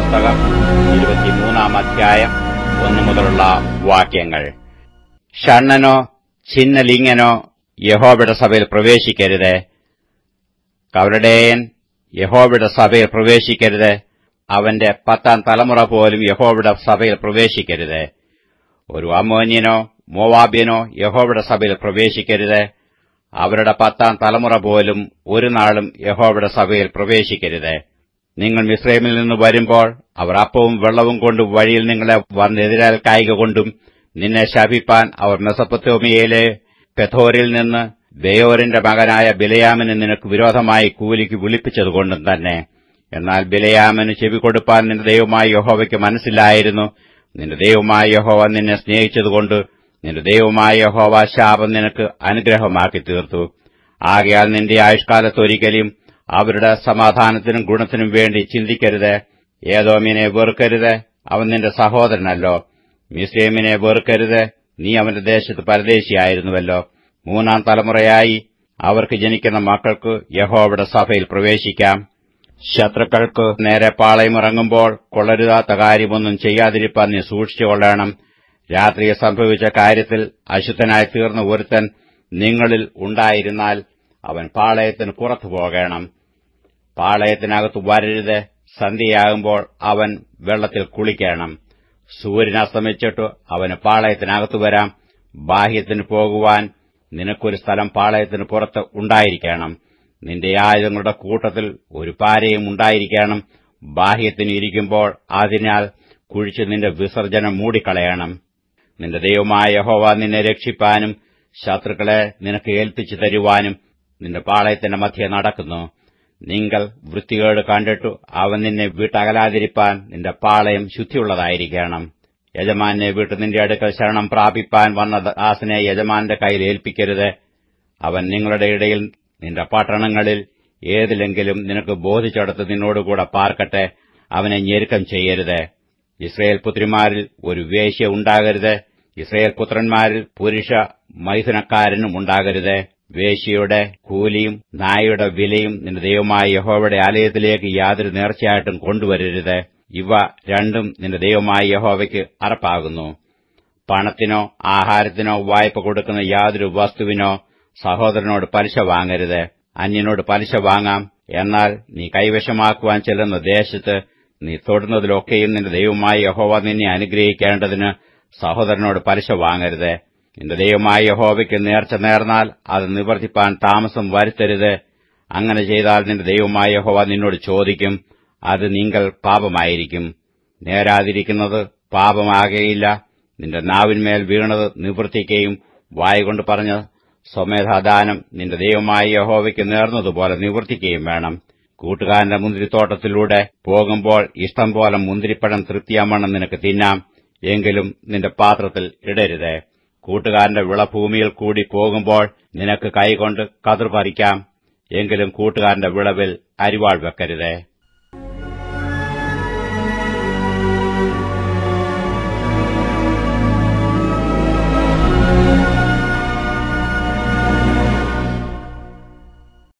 പുസ്തകം 23-ാം അധ്യായം 1 മുതലുള്ള വാക്യങ്ങൾ. ഷണ്ണനോ ഛിന്നലിംഗനോ യഹോവയുടെ സഭയിൽ പ്രവേശിക്കരുത്. കവരടേയൻ യഹോവയുടെ സഭയിൽ പ്രവേശിക്കരുത്. അവന്റെ 10-ാം തലമുറ പോലും യഹോവയുടെ സഭയിൽ പ്രവേശിക്കരുത്. ഒരു അമ്മോന്യനോ മോവാബ്യനോ യഹോവയുടെ സഭയിൽ പ്രവേശിക്കരുത്. അവരുടെ 10-ാം തലമുറ പോലും ഒരു നാളും യഹോവയുടെ സഭയിൽ പ്രവേശിക്കരുത്. നിങ്ങൾ മിസ്രൈമിൽ നിന്ന് വരുമ്പോൾ അവർ അപ്പവും വെള്ളവും കൊണ്ട് വഴിയിൽ നിങ്ങളെ വന്നെതിരേൽക്കായ്ക കൊണ്ടും നിന്നെ ശപിപ്പാൻ അവർ മെസൊപ്പൊത്താമ്യയിലെ പെഥോരിൽ നിന്ന് ബെയോരിന്റെ മകനായ ബിലെയാമിനെ നിനക്ക് വിരോധമായി കൂലിക്ക് വിളിപ്പിച്ചതുകൊണ്ടും തന്നെ. എന്നാൽ ബിലെയാമിന് ചെവികൊടുപ്പാൻ നിന്റെ ദൈവമായ യഹോവയ്ക്ക് മനസ്സിലായിരുന്നു. നിന്റെ ദൈവമായ യഹോവ നിന്നെ സ്നേഹിച്ചതുകൊണ്ട് നിന്റെ ദൈവമായ യഹോവ ശാപം നിനക്ക് അനുഗ്രഹമാക്കി തീർത്തു. ആകയാൽ നിന്റെ ആയുഷ്കാലത്തൊരിക്കലും അവരുടെ സമാധാനത്തിനും ഗുണത്തിനും വേണ്ടി ചിന്തിക്കരുത്. ഏദോമിനെ വെറുക്കരുത്, അവൻ നിന്റെ സഹോദരനല്ലോ. മിസ്രയീമിനെ വെറുക്കരുത്, നീ അവന്റെ ദേശത്ത് പരദേശിയായിരുന്നുവല്ലോ. 3-ാം തലമുറയായി അവർക്ക് ജനിക്കുന്ന മക്കൾക്ക് യഹോവയുടെ സഭയിൽ പ്രവേശിക്കാം. ശത്രുക്കൾക്ക് നേരെ പാളയമിറങ്ങുമ്പോൾ കൊള്ളരുതാത്ത കാര്യമൊന്നും ചെയ്യാതിരിപ്പാൻ നീ സൂക്ഷിച്ചുകൊള്ളണം. രാത്രിയെ സംഭവിച്ച കാര്യത്തിൽ അശുദ്ധനായി തീർന്ന ഒരുത്തൻ നിങ്ങളിൽ ഉണ്ടായിരുന്നാൽ അവൻ പാളയത്തിന് പുറത്തു പോകണം. പാളയത്തിനകത്ത് വരരുത്. സന്ധ്യയാകുമ്പോൾ അവൻ വെള്ളത്തിൽ കുളിക്കണം. സൂര്യൻ അസ്തമിച്ചിട്ട് അവന് പാളയത്തിനകത്തു വരാം. ബാഹ്യത്തിന് പോകുവാൻ നിനക്കൊരു സ്ഥലം പാളയത്തിന് പുറത്ത് ഉണ്ടായിരിക്കണം. നിന്റെ ആയുധങ്ങളുടെ കൂട്ടത്തിൽ ഒരു പാരയും ഉണ്ടായിരിക്കണം. ബാഹ്യത്തിന് ഇരിക്കുമ്പോൾ അതിനാൽ കുഴിച്ച് നിന്റെ വിസർജനം മൂടിക്കളയണം. നിന്റെ ദൈവമായ യഹോവ നിന്നെ രക്ഷിപ്പാനും ശത്രുക്കളെ നിനക്ക് ഏൽപ്പിച്ചു തരുവാനും നിന്റെ പാളയത്തിന്റെ മധ്യേ നടക്കുന്നു. നിങ്ങൾ വൃത്തികേട് കണ്ടിട്ടു അവൻ നിന്നെ വിട്ടകലാതിരിപ്പാൻ നിന്റെ പാളയം ശുദ്ധിയുള്ളതായിരിക്കണം. യജമാനെ വിട്ട് നിന്റെ അടുക്കൽ ശരണം പ്രാപിപ്പാൻ വന്ന ദാസനെ യജമാന്റെ കയ്യിൽ ഏൽപ്പിക്കരുത്. അവൻ നിങ്ങളുടെ ഇടയിൽ നിന്റെ പട്ടണങ്ങളിൽ ഏതിലെങ്കിലും നിനക്ക് ബോധിച്ചെടുത്ത് നിന്നോടുകൂടെ പാർക്കട്ടെ. അവനെ ഞെരുക്കം ചെയ്യരുത്. ഇസ്രയേൽ പുത്രിമാരിൽ ഒരു വേശ്യ ഉണ്ടാകരുത്. ഇസ്രയേൽ പുത്രന്മാരിൽ പുരുഷ മൈഥുനക്കാരനും ഉണ്ടാകരുത്. വേശ്യയുടെ കൂലിയും നായയുടെ വിലയും നിന്റെ ദൈവമായ യഹോവയുടെ ആലയത്തിലേക്ക് യാതൊരു നേർച്ചയായിട്ടും കൊണ്ടുവരരുത്. ഇവ രണ്ടും നിന്റെ ദൈവമായ യഹോവയ്ക്ക് അറപ്പാകുന്നു. പണത്തിനോ ആഹാരത്തിനോ വായ്പ കൊടുക്കുന്ന യാതൊരു വസ്തുവിനോ സഹോദരനോട് പലിശ വാങ്ങരുത്. അന്യനോട് പലിശ വാങ്ങാം, എന്നാൽ നീ കൈവശമാക്കുവാൻ ചെല്ലുന്ന ദേശത്ത് നീ തൊടുന്നതിലൊക്കെയും നിന്റെ ദൈവമായ യഹോവ നിന്നെ അനുഗ്രഹിക്കേണ്ടതിന് സഹോദരനോട് പലിശ വാങ്ങരുത്. നിന്റെ ദൈവമായ യഹോവയ്ക്ക് നേർച്ച നേർന്നാൽ അത് നിവർത്തിപ്പാൻ താമസം വരുത്തരുത്. അങ്ങനെ ചെയ്താൽ നിന്റെ ദൈവമായ യഹോവ നിന്നോട് ചോദിക്കും, അത് നിങ്ങൾ പാപമായിരിക്കും. നേരാതിരിക്കുന്നത് പാപമാകയില്ല. നിന്റെ നാവിന്മേൽ വീണത് നിവർത്തിക്കുകയും വായുകൊണ്ട് പറഞ്ഞ സ്വമേധാദാനം നിന്റെ ദൈവമായ യഹോവയ്ക്ക് നേർന്നതുപോലെ നിവർത്തിക്കുകയും വേണം. കൂട്ടുകാരന്റെ മുന്തിരിത്തോട്ടത്തിലൂടെ പോകുമ്പോൾ ഇഷ്ടം പോലെ മുന്തിരിപ്പഴം തൃപ്തിയാമണ്ണം നിനക്ക് തിന്നാം, എങ്കിലും നിന്റെ പാത്രത്തിൽ ഇടരുത്. കൂട്ടുകാരന്റെ വിളഭൂമിയിൽ കൂടി പോകുമ്പോൾ നിനക്ക് കൈകൊണ്ട് കതിർ പറിക്കാം, എങ്കിലും കൂട്ടുകാരന്റെ വിളവിൽ അരിവാൾ വെക്കരുത്.